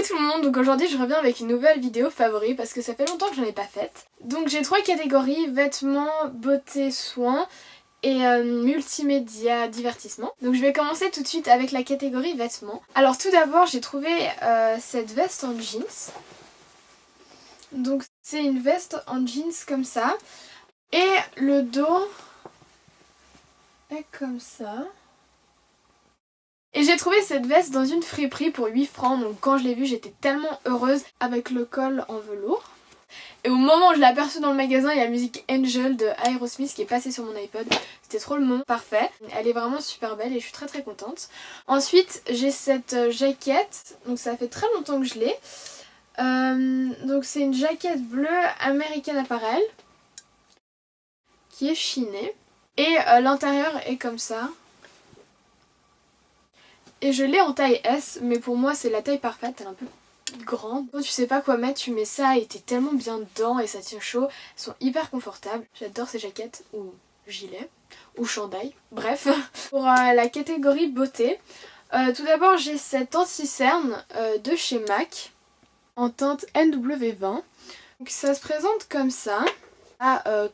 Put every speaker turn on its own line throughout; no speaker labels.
tout le monde, donc aujourd'hui je reviens avec une nouvelle vidéo favori parce que ça fait longtemps que j'en ai pas faite. Donc j'ai 3 catégories, vêtements, beauté, soins et multimédia, divertissement. Donc je vais commencer tout de suite avec la catégorie vêtements. Alors tout d'abord j'ai trouvé cette veste en jeans. Donc c'est une veste en jeans comme ça et le dos est comme ça. Et j'ai trouvé cette veste dans une friperie pour 8 francs, donc quand je l'ai vue j'étais tellement heureuse avec le col en velours. Et au moment où je l'ai aperçue dans le magasin, il y a la musique Angel de Aerosmith qui est passée sur mon iPod. C'était trop le moment parfait. Elle est vraiment super belle et je suis très contente. Ensuite j'ai cette jaquette, donc ça fait très longtemps que je l'ai. Donc c'est une jaquette bleue American Apparel qui est chinée. Et l'intérieur est comme ça. Et je l'ai en taille S, mais pour moi c'est la taille parfaite, elle est un peu grande. Quand tu sais pas quoi mettre, tu mets ça et t'es tellement bien dedans et ça tient chaud. Elles sont hyper confortables. J'adore ces jaquettes ou gilets ou chandail, bref. Pour la catégorie beauté, tout d'abord j'ai cette anti-cerne de chez MAC en teinte NW20. Donc ça se présente comme ça,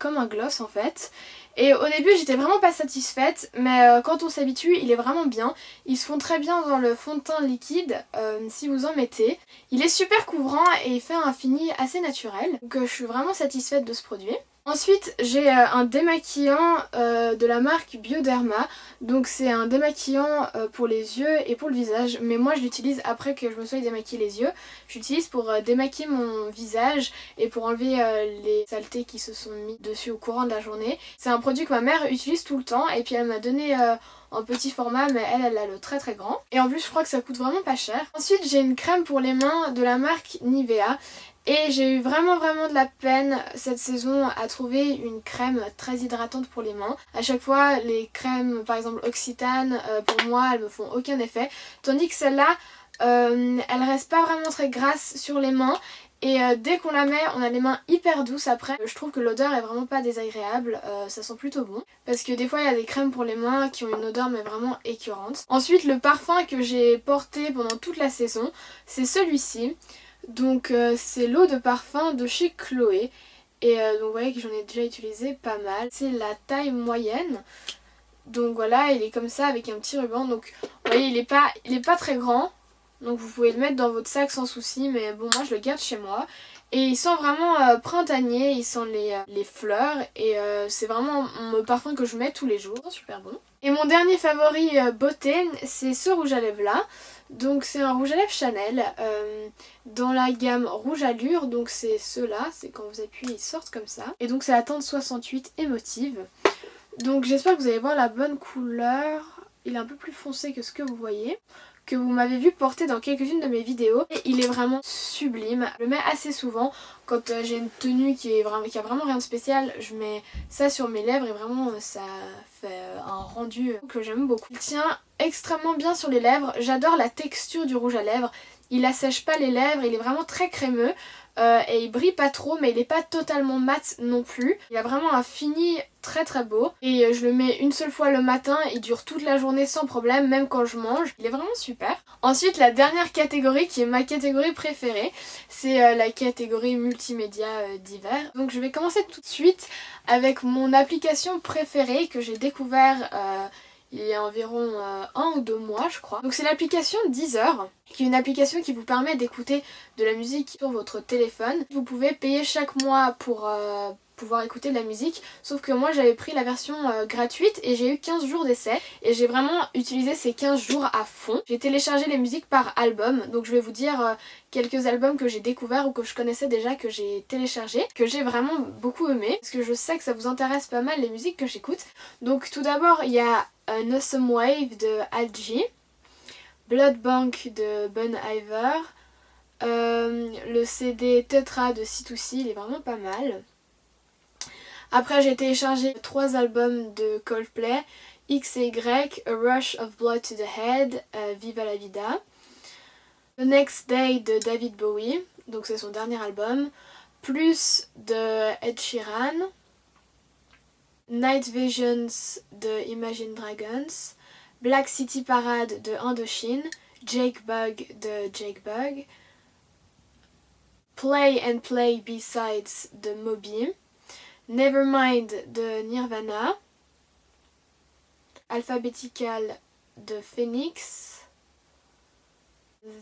comme un gloss en fait. Et au début j'étais vraiment pas satisfaite, mais quand on s'habitue il est vraiment bien. Ils se font très bien dans le fond de teint liquide si vous en mettez. Il est super couvrant et il fait un fini assez naturel. Donc je suis vraiment satisfaite de ce produit. Ensuite j'ai un démaquillant de la marque Bioderma. Donc c'est un démaquillant pour les yeux et pour le visage. Mais moi je l'utilise après que je me sois démaquillé les yeux. J'utilise pour démaquiller mon visage et pour enlever les saletés qui se sont mis dessus au courant de la journée. C'est un produit que ma mère utilise tout le temps et puis elle m'a donné en petit format, mais elle a le très grand. Et en plus je crois que ça coûte vraiment pas cher. Ensuite j'ai une crème pour les mains de la marque Nivea. Et j'ai eu vraiment de la peine cette saison à trouver une crème très hydratante pour les mains. À chaque fois les crèmes par exemple Occitane pour moi elles me font aucun effet. Tandis que celle-là elle reste pas vraiment très grasse sur les mains. Et dès qu'on la met, on a les mains hyper douces après. Je trouve que l'odeur est vraiment pas désagréable, ça sent plutôt bon. Parce que des fois il y a des crèmes pour les mains qui ont une odeur mais vraiment écœurante. Ensuite le parfum que j'ai porté pendant toute la saison, c'est celui-ci. Donc c'est l'eau de parfum de chez Chloé. Et donc vous voyez que j'en ai déjà utilisé pas mal. C'est la taille moyenne. Donc voilà, il est comme ça avec un petit ruban. Donc vous voyez il est pas très grand. Donc vous pouvez le mettre dans votre sac sans souci, mais bon moi je le garde chez moi. Et il sent vraiment printanier, il sent les fleurs et c'est vraiment mon parfum que je mets tous les jours, super bon. Et mon dernier favori beauté, c'est ce rouge à lèvres là. Donc c'est un rouge à lèvres Chanel dans la gamme rouge allure, donc c'est ceux-là, c'est quand vous appuyez ils sortent comme ça. Et donc c'est la teinte 68 émotive. Donc j'espère que vous allez voir la bonne couleur, il est un peu plus foncé que ce que vous voyez. Que vous m'avez vu porter dans quelques-unes de mes vidéos et il est vraiment sublime. Je le mets assez souvent quand j'ai une tenue qui a vraiment rien de spécial, je mets ça sur mes lèvres et vraiment ça fait un rendu que j'aime beaucoup. Il tient extrêmement bien sur les lèvres, j'adore la texture du rouge à lèvres, il assèche pas les lèvres, il est vraiment très crémeux. Et il brille pas trop mais il est pas totalement mat non plus. Il a vraiment un fini très beau et je le mets une seule fois le matin, il dure toute la journée sans problème même quand je mange. Il est vraiment super. Ensuite la dernière catégorie qui est ma catégorie préférée, c'est la catégorie multimédia d'hiver. Donc je vais commencer tout de suite avec mon application préférée que j'ai découvert il y a environ 1 ou 2 mois je crois. Donc c'est l'application Deezer, qui est une application qui vous permet d'écouter de la musique sur votre téléphone. Vous pouvez payer chaque mois pour pouvoir écouter de la musique, sauf que moi j'avais pris la version gratuite et j'ai eu 15 jours d'essai et j'ai vraiment utilisé ces 15 jours à fond. J'ai téléchargé les musiques par album, donc je vais vous dire quelques albums que j'ai découverts ou que je connaissais déjà, que j'ai téléchargé, que j'ai vraiment beaucoup aimé, parce que je sais que ça vous intéresse pas mal les musiques que j'écoute. Donc tout d'abord il y a An Awesome Wave de Algie, Blood Bank de Bon Iver, le CD Tetra de C2C, il est vraiment pas mal. Après j'ai téléchargé 3 albums de Coldplay, X et Y, A Rush of Blood to the Head, Viva la Vida, The Next Day de David Bowie, donc c'est son dernier album, plus de Ed Sheeran, Night Visions de Imagine Dragons, Black City Parade de Indochine, Jake Bug de Jake Bug, Play and Play B-Sides de Moby, Nevermind de Nirvana, Alphabetical de Phoenix,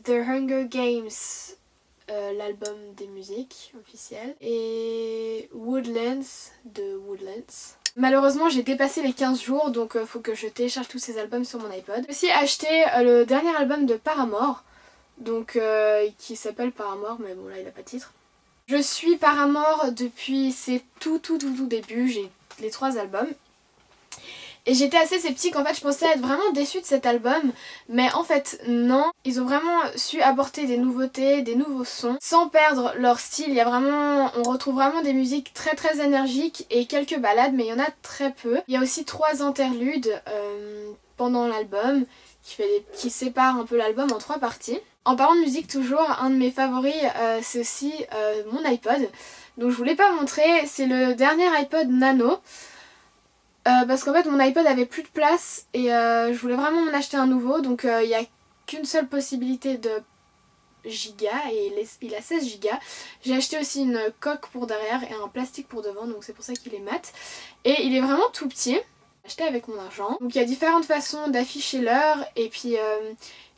The Hunger Games, l'album des musiques officielles, et Woodlands de Woodlands. Malheureusement j'ai dépassé les 15 jours donc faut que je télécharge tous ces albums sur mon iPod. J'ai aussi acheté le dernier album de Paramore, donc qui s'appelle Paramore, mais bon là il a pas de titre. Je suis Paramore depuis ses tout début, j'ai les 3 albums. Et j'étais assez sceptique, en fait je pensais être vraiment déçue de cet album, mais en fait non. Ils ont vraiment su apporter des nouveautés, des nouveaux sons, sans perdre leur style. On retrouve vraiment des musiques très énergiques et quelques ballades, mais il y en a très peu. Il y a aussi 3 interludes pendant l'album, qui séparent un peu l'album en 3 parties. En parlant de musique toujours, un de mes favoris c'est aussi mon iPod. Donc je voulais pas montrer, c'est le dernier iPod Nano. Parce qu'en fait mon iPod avait plus de place et je voulais vraiment m'en acheter un nouveau, donc il n'y a qu'une seule possibilité de giga et il a 16 gigas. J'ai acheté aussi une coque pour derrière et un plastique pour devant, donc c'est pour ça qu'il est mat. Et il est vraiment tout petit, j'ai acheté avec mon argent. Donc il y a différentes façons d'afficher l'heure et puis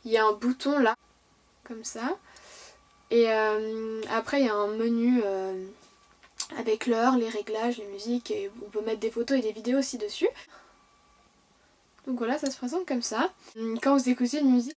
il y a un bouton là, comme ça. Et après il y a un menu avec l'heure, les réglages, les musiques, et on peut mettre des photos et des vidéos aussi dessus. Donc voilà, ça se présente comme ça. Quand vous écoutez une musique,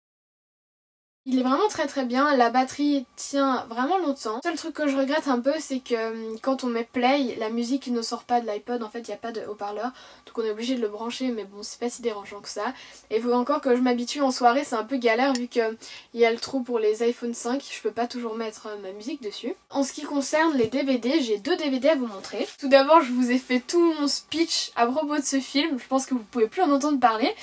il est vraiment très bien, la batterie tient vraiment longtemps. Le seul truc que je regrette un peu, c'est que quand on met play, la musique ne sort pas de l'iPod, en fait il n'y a pas de haut-parleur, donc on est obligé de le brancher, mais bon c'est pas si dérangeant que ça. Et il faut encore que je m'habitue en soirée, c'est un peu galère vu qu'il y a le trou pour les iPhone 5, je peux pas toujours mettre ma musique dessus. En ce qui concerne les DVD, j'ai 2 DVD à vous montrer. Tout d'abord je vous ai fait tout mon speech à propos de ce film, je pense que vous pouvez plus en entendre parler.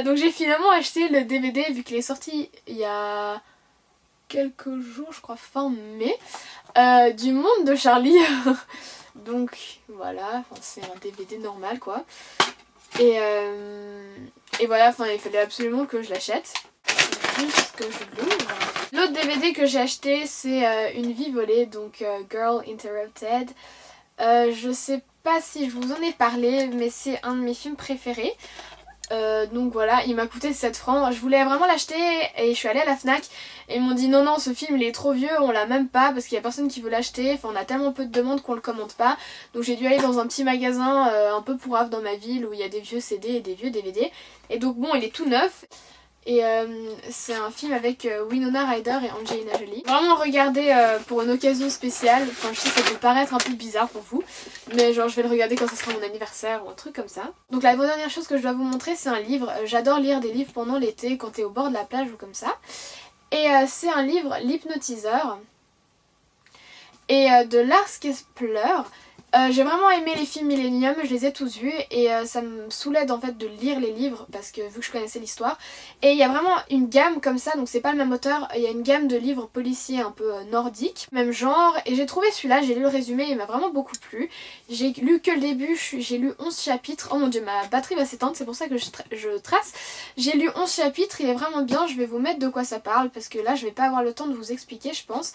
Donc j'ai finalement acheté le DVD vu qu'il est sorti il y a quelques jours, je crois fin mai, du Monde de Charlie. Donc voilà, c'est un DVD normal quoi. Et voilà, il fallait absolument que je l'achète. Juste que je l'ouvre. L'autre DVD que j'ai acheté c'est Une vie volée, donc Girl Interrupted. Je sais pas si je vous en ai parlé, mais c'est un de mes films préférés. Donc voilà, il m'a coûté 7 francs. Je voulais vraiment l'acheter et je suis allée à la Fnac et ils m'ont dit non ce film il est trop vieux, on l'a même pas parce qu'il y a personne qui veut l'acheter, enfin on a tellement peu de demandes qu'on le commande pas. Donc j'ai dû aller dans un petit magasin un peu pourrave dans ma ville où il y a des vieux CD et des vieux DVD. Et donc bon, il est tout neuf. Et c'est un film avec Winona Ryder et Angelina Jolie. Vraiment regarder pour une occasion spéciale. Enfin je sais que ça peut paraître un peu bizarre pour vous, mais genre je vais le regarder quand ce sera mon anniversaire ou un truc comme ça. Donc la dernière chose que je dois vous montrer c'est un livre. J'adore lire des livres pendant l'été quand t'es au bord de la plage ou comme ça. Et c'est un livre, L'Hypnotiseur, et de Lars Kepler. J'ai vraiment aimé les films Millennium, je les ai tous vus et ça me saoulait en fait de lire les livres parce que vu que je connaissais l'histoire. Et il y a vraiment une gamme comme ça, donc c'est pas le même auteur, il y a une gamme de livres policiers un peu nordiques, même genre. Et j'ai trouvé celui-là, j'ai lu le résumé, il m'a vraiment beaucoup plu. J'ai lu que le début, j'ai lu 11 chapitres, oh mon dieu ma batterie va s'éteindre, c'est pour ça que je trace. J'ai lu 11 chapitres, il est vraiment bien, je vais vous mettre de quoi ça parle parce que là je vais pas avoir le temps de vous expliquer je pense.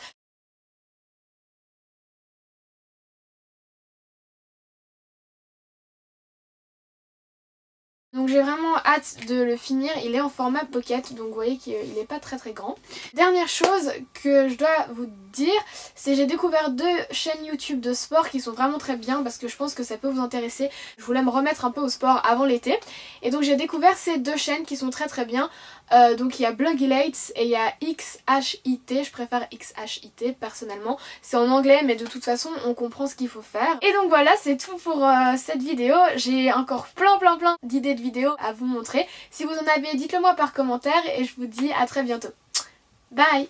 Donc j'ai vraiment hâte de le finir, il est en format pocket donc vous voyez qu'il n'est pas très grand. Dernière chose que je dois vous dire, c'est que j'ai découvert 2 chaînes YouTube de sport qui sont vraiment très bien parce que je pense que ça peut vous intéresser. Je voulais me remettre un peu au sport avant l'été et donc j'ai découvert ces 2 chaînes qui sont très bien. Donc il y a Blogilates et il y a XHIT, je préfère XHIT personnellement, c'est en anglais mais de toute façon on comprend ce qu'il faut faire. Et donc voilà, c'est tout pour cette vidéo, j'ai encore plein d'idées de vidéos à vous montrer. Si vous en avez, dites-le moi par commentaire et je vous dis à très bientôt. Bye!